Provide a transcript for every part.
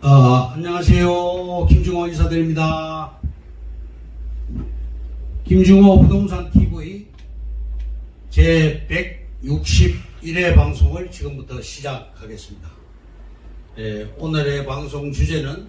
안녕하세요. 김중호 인사드립니다. 김중호 부동산 TV 제 161회 방송을 지금부터 시작하겠습니다. 오늘의 방송 주제는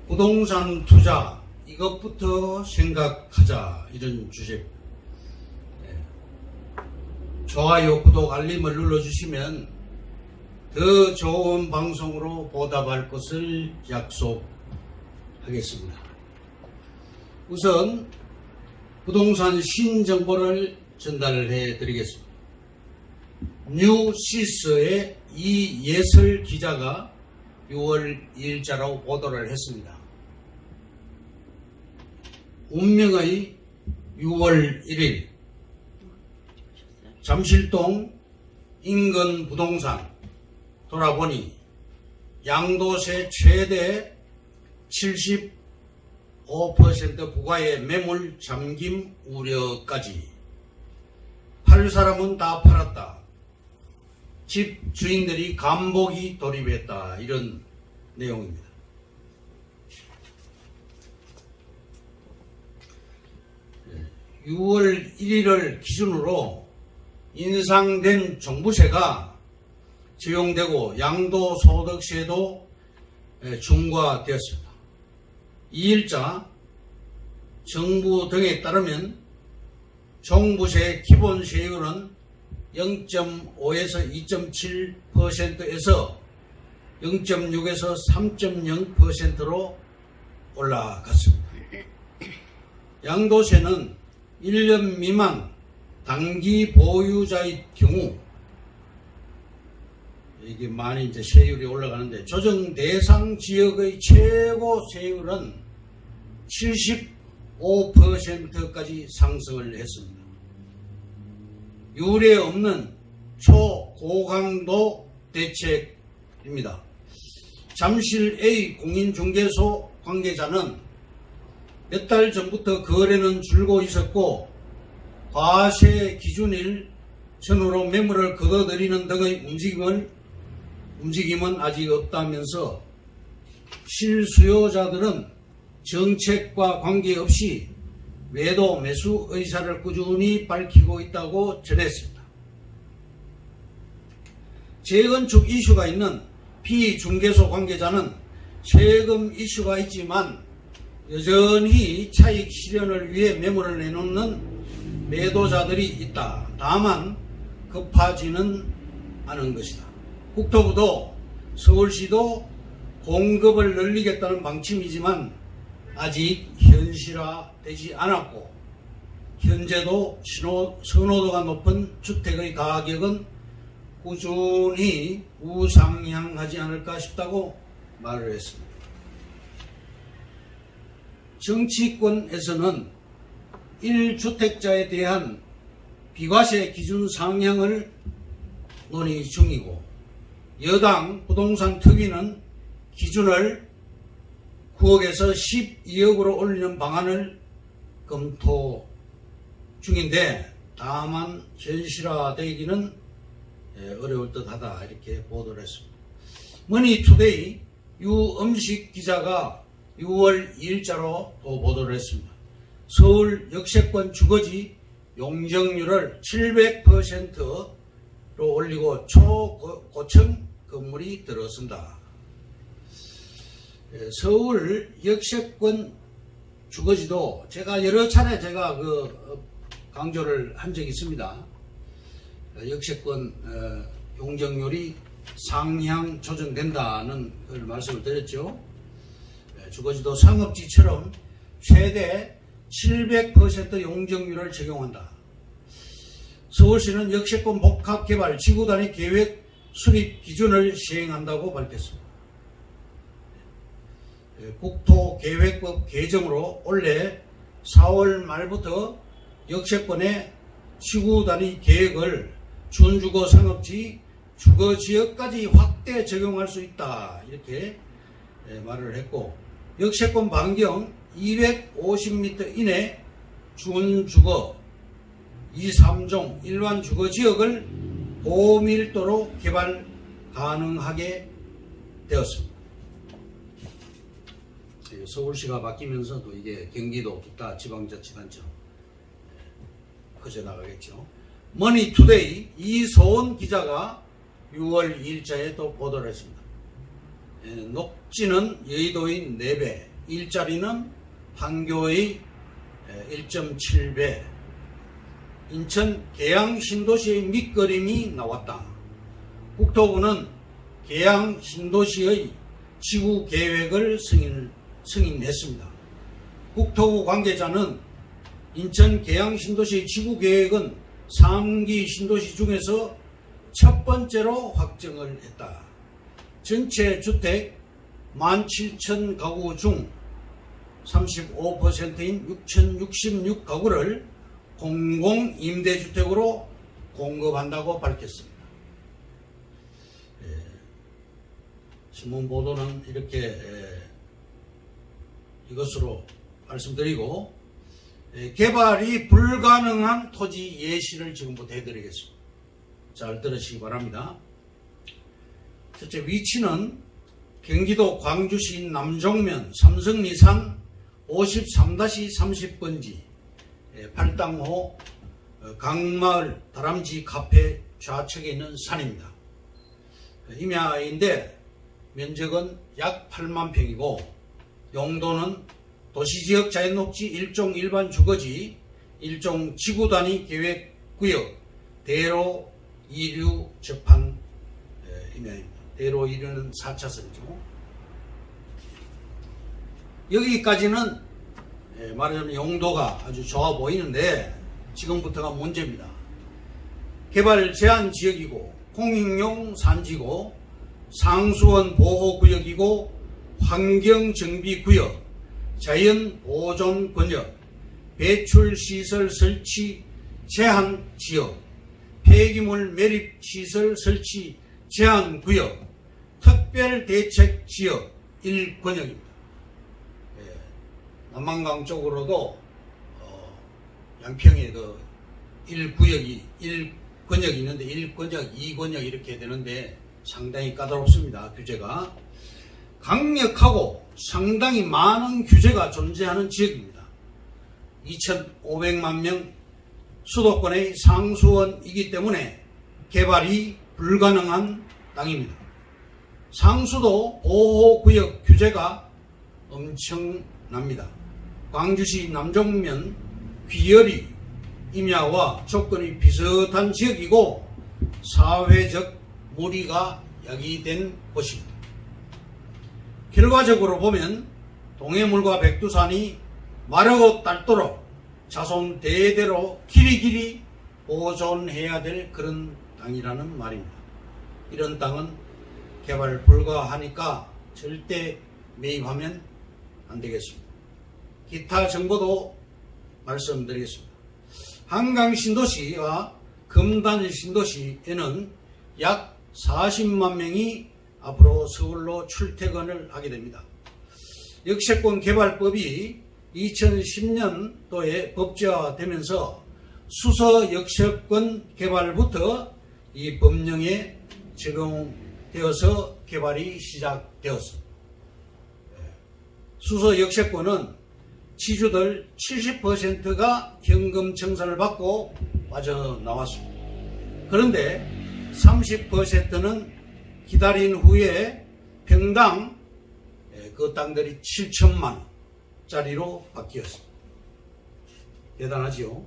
부동산 투자 이것부터 생각하자, 이런 주제입니다. 좋아요, 구독, 알림을 눌러주시면 더 좋은 방송으로 보답할 것을 약속하겠습니다. 우선 부동산 신정보를 전달해 드리겠습니다. 뉴시스의 이예슬 기자가 6월 2일자로 보도를 했습니다. 운명의 6월 1일 잠실동 인근 부동산 돌아보니 양도세 최대 75% 부과의 매물 잠김 우려까지. 팔 사람은 다 팔았다. 집 주인들이 감복이 돌입했다. 이런 내용입니다. 네, 6월 1일을 기준으로 인상된 종부세가 적용되고 양도소득세도 중과되었습니다. 이 일자 정부 등에 따르면 종부세 기본세율은 0.5에서 2.7%에서 0.6에서 3.0%로 올라갔습니다. 양도세는 1년 미만 단기 보유자의 경우 이게 많이 이제 세율이 올라가는데, 조정 대상 지역의 최고 세율은 75%까지 상승을 했습니다. 유례 없는 초고강도 대책입니다. 잠실 A 공인중개소 관계자는 몇 달 전부터 거래는 줄고 있었고 과세 기준일 전후로 매물을 걷어들이는 등의 움직임은 아직 없다면서 실수요자들은 정책과 관계없이 매도 매수 의사를 꾸준히 밝히고 있다고 전했습니다. 재건축 이슈가 있는 B중개소 관계자는 세금 이슈가 있지만 여전히 차익 실현을 위해 매물을 내놓는 매도자들이 있다. 다만 급하지는 않은 것이다. 국토부도 서울시도 공급을 늘리겠다는 방침이지만 아직 현실화되지 않았고 현재도 선호도가 높은 주택의 가격은 꾸준히 우상향하지 않을까 싶다고 말을 했습니다. 정치권에서는 1주택자에 대한 비과세 기준 상향을 논의 중이고, 여당 부동산 특위는 기준을 9억에서 12억으로 올리는 방안을 검토 중인데 다만 현실화되기는 어려울 듯하다, 이렇게 보도를 했습니다. 머니투데이 유음식 기자가 6월 2일자로 또 보도를 했습니다. 서울 역세권 주거지 용적률을 700%로 올리고 초고층 건물이 들어선다. 서울 역세권 주거지도 제가 여러 차례 강조를 한 적이 있습니다. 역세권 용적률이 상향 조정된다는 걸 말씀을 드렸죠. 주거지도 상업지처럼 최대 700% 용적률을 적용한다. 서울시는 역세권 복합개발 지구단위 계획 수립 기준을 시행한다고 밝혔습니다. 국토계획법 개정으로 올해 4월 말부터 역세권의 지구단위 계획을 준주거 상업지, 주거지역까지 확대 적용할 수 있다, 이렇게 말을 했고, 역세권 반경 250m 이내 준주거 2, 3종 일반 주거지역을 고밀도로 개발 가능하게 되었습니다. 서울시가 바뀌면서도 이게 경기도 기타 지방자치단체로 퍼져나가겠죠. 머니투데이 이소은 기자가 6월 2일자에 또 보도를 했습니다. 녹지는 여의도의 4배, 일자리는 판교의 1.7배, 인천 계양 신도시의 밑그림이 나왔다. 국토부는 계양 신도시의 지구 계획을 승인했습니다. 국토부 관계자는 인천 계양 신도시의 지구 계획은 3기 신도시 중에서 첫 번째로 확정을 했다. 전체 주택 17,000 가구 중 35%인 6,066가구를 공공임대주택으로 공급한다고 밝혔습니다. 신문 보도는 이렇게 이것으로 말씀드리고, 개발이 불가능한 토지 예시를 지금부터 해드리겠습니다. 잘 들으시기 바랍니다. 첫째, 위치는 경기도 광주시 남종면 삼성리산 53-30번지 8당호 강마을 다람쥐 카페 좌측에 있는 산입니다. 임야인데 면적은 약 8만 평이고 용도는 도시지역 자연녹지 일종 일반 주거지 일종 지구단위 계획구역 대로 2류 접한 임야입니다. 대로 2류는 4차선이죠. 여기까지는 말하자면 용도가 아주 좋아 보이는데 지금부터가 문제입니다. 개발 제한 지역이고 공익용 산지고 상수원 보호구역이고 환경정비구역, 자연보존권역, 배출시설 설치 제한지역, 폐기물 매립시설 설치 제한구역, 특별대책지역 1권역입니다. 남한강 쪽으로도 양평에 그 1권역이 있는데 1권역, 2권역 이렇게 되는데 상당히 까다롭습니다. 규제가 강력하고 상당히 많은 규제가 존재하는 지역입니다. 2,500만 명 수도권의 상수원이기 때문에 개발이 불가능한 땅입니다. 상수도 보호구역 규제가 엄청납니다. 광주시 남종면 귀열이 임야와 조건이 비슷한 지역이고 사회적 무리가 야기된 곳입니다. 결과적으로 보면 동해물과 백두산이 마르고 닳도록 자손 대대로 길이길이 보존해야 될 그런 땅이라는 말입니다. 이런 땅은 개발 불가하니까 절대 매입하면 안 되겠습니다. 기타 정보도 말씀드리겠습니다. 한강 신도시와 금단 신도시에는 약 40만 명이 앞으로 서울로 출퇴근을 하게 됩니다. 역세권 개발법이 2010년도에 법제화되면서 수서 역세권 개발부터 이 법령에 적용되어서 개발이 시작되었습니다. 수서 역세권은 지주들 70%가 현금 청산을 받고 빠져나왔습니다. 그런데 30%는 기다린 후에 평당 그 땅들이 7천만 원짜리로 바뀌었습니다. 대단하지요.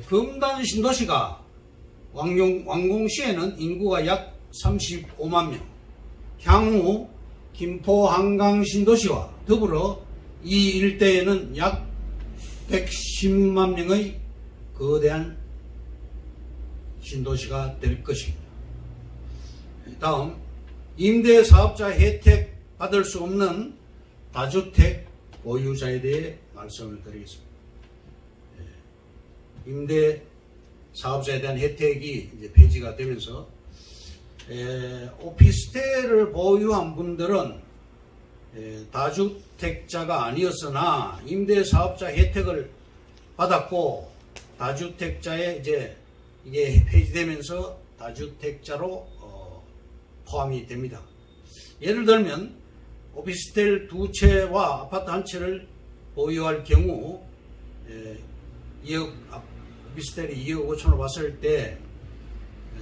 금단 신도시가 완공시에는 인구가 약 35만 명, 향후 김포 한강 신도시와 더불어 이 일대에는 약 110만 명의 거대한 신도시가 될 것입니다. 다음, 임대사업자 혜택 받을 수 없는 다주택 보유자에 대해 말씀을 드리겠습니다. 임대사업자에 대한 혜택이 이제 폐지가 되면서 오피스텔을 보유한 분들은 다주택자가 아니었으나 임대사업자 혜택을 받았고 다주택자에 이제 이게 폐지되면서 다주택자로 포함이 됩니다. 예를 들면 오피스텔 2채와 아파트 1채를 보유할 경우 2억, 오피스텔이 2억 5천을 봤을 때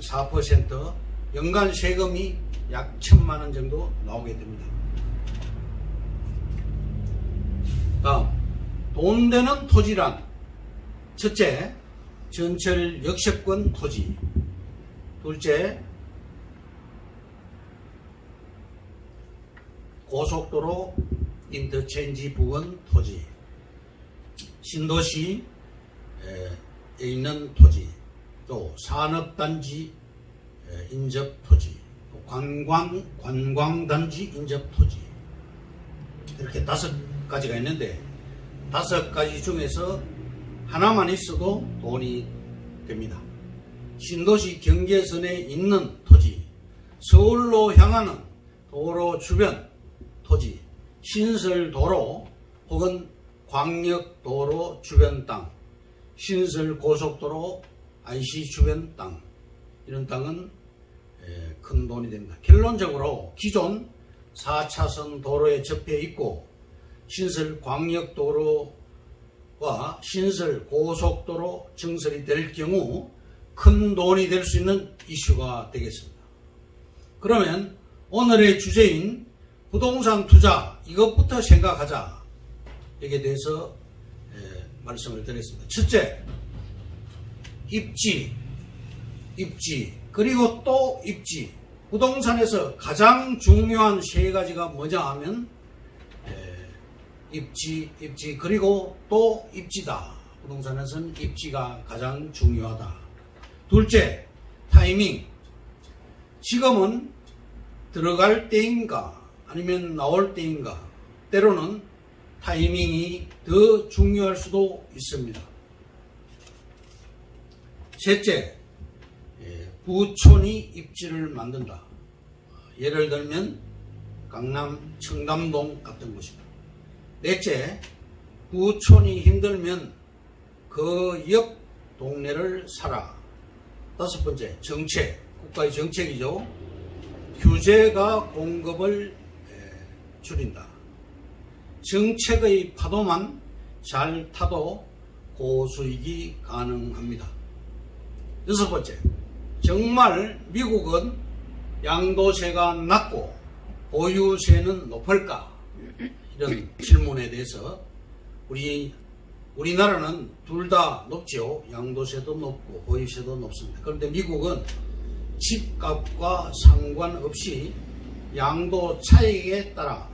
4% 연간 세금이 약 1,000만 원 정도 나오게 됩니다. 다음, 돈 되는 토지란 첫째, 전철 역세권 토지. 둘째, 고속도로 인터체인지 부근 토지. 신도시에 있는 토지. 또 산업단지 인접 토지. 또 관광단지 인접 토지. 이렇게 5가지가 있는데 5가지 중에서 하나만 있어도 돈이 됩니다. 신도시 경계선에 있는 토지, 서울로 향하는 도로 주변 토지, 신설도로 혹은 광역도로 주변 땅, 신설고속도로 IC 주변 땅, 이런 땅은 큰 돈이 됩니다. 결론적으로 기존 4차선 도로에 접해 있고 신설 광역도로와 신설 고속도로 증설이 될 경우 큰 돈이 될 수 있는 이슈가 되겠습니다. 그러면 오늘의 주제인 부동산 투자, 이것부터 생각하자. 여기에 대해서 말씀을 드리겠습니다. 첫째, 입지, 그리고 또 입지. 부동산에서 가장 중요한 3가지가 뭐냐 하면 입지, 그리고 또 입지다. 부동산에서는 입지가 가장 중요하다. 둘째, 타이밍. 지금은 들어갈 때인가 아니면 나올 때인가. 때로는 타이밍이 더 중요할 수도 있습니다. 셋째, 부촌이 입지를 만든다. 예를 들면 강남 청담동 같은 곳입니다. 넷째, 부촌이 힘들면 그 옆 동네를 사라. 5번째, 정책, 국가의 정책이죠. 규제가 공급을 줄인다. 정책의 파도만 잘 타도 고수익이 가능합니다. 6번째, 정말 미국은 양도세가 낮고 보유세는 높을까? 이런 질문에 대해서 우리나라는 둘 다 높죠. 양도세도 높고 보유세도 높습니다. 그런데 미국은 집값과 상관없이 양도 차익에 따라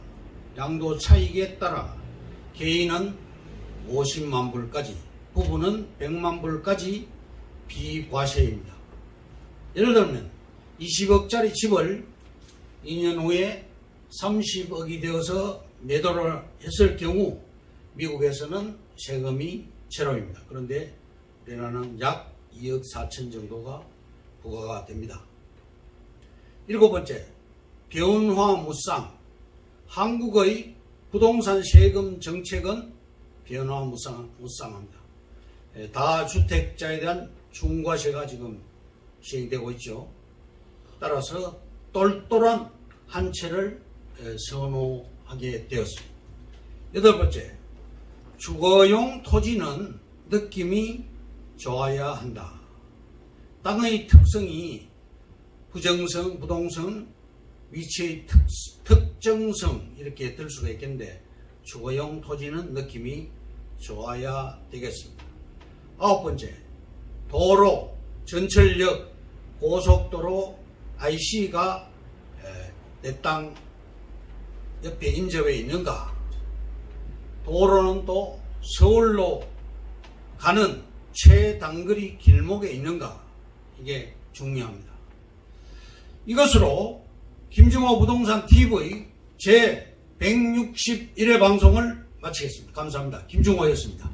개인은 50만 불까지, 부부는 100만 불까지 비과세입니다. 예를 들면 20억짜리 집을 2년 후에 30억이 되어서 매도를 했을 경우 미국에서는 세금이 제로입니다. 그런데 우리나라는 약 2억 4천 정도가 부과가 됩니다. 7번째, 변화무쌍. 한국의 부동산 세금 정책은 변화무쌍합니다. 다주택자에 대한 중과세가 지금 시행되고 있죠. 따라서 똘똘한 한 채를 선호하게 되었습니다. 8번째, 주거용 토지는 느낌이 좋아야 한다. 땅의 특성이 부정성, 부동성, 위치의 특정성 이렇게 들 수가 있겠는데 주거용 토지는 느낌이 좋아야 되겠습니다. 9번째, 도로, 전철역, 고속도로, IC가 내 땅 옆에 인접해 있는가? 도로는 또 서울로 가는 최단거리 길목에 있는가? 이게 중요합니다. 이것으로 김중호 부동산 TV 제 161회 방송을 마치겠습니다. 감사합니다. 김중호였습니다.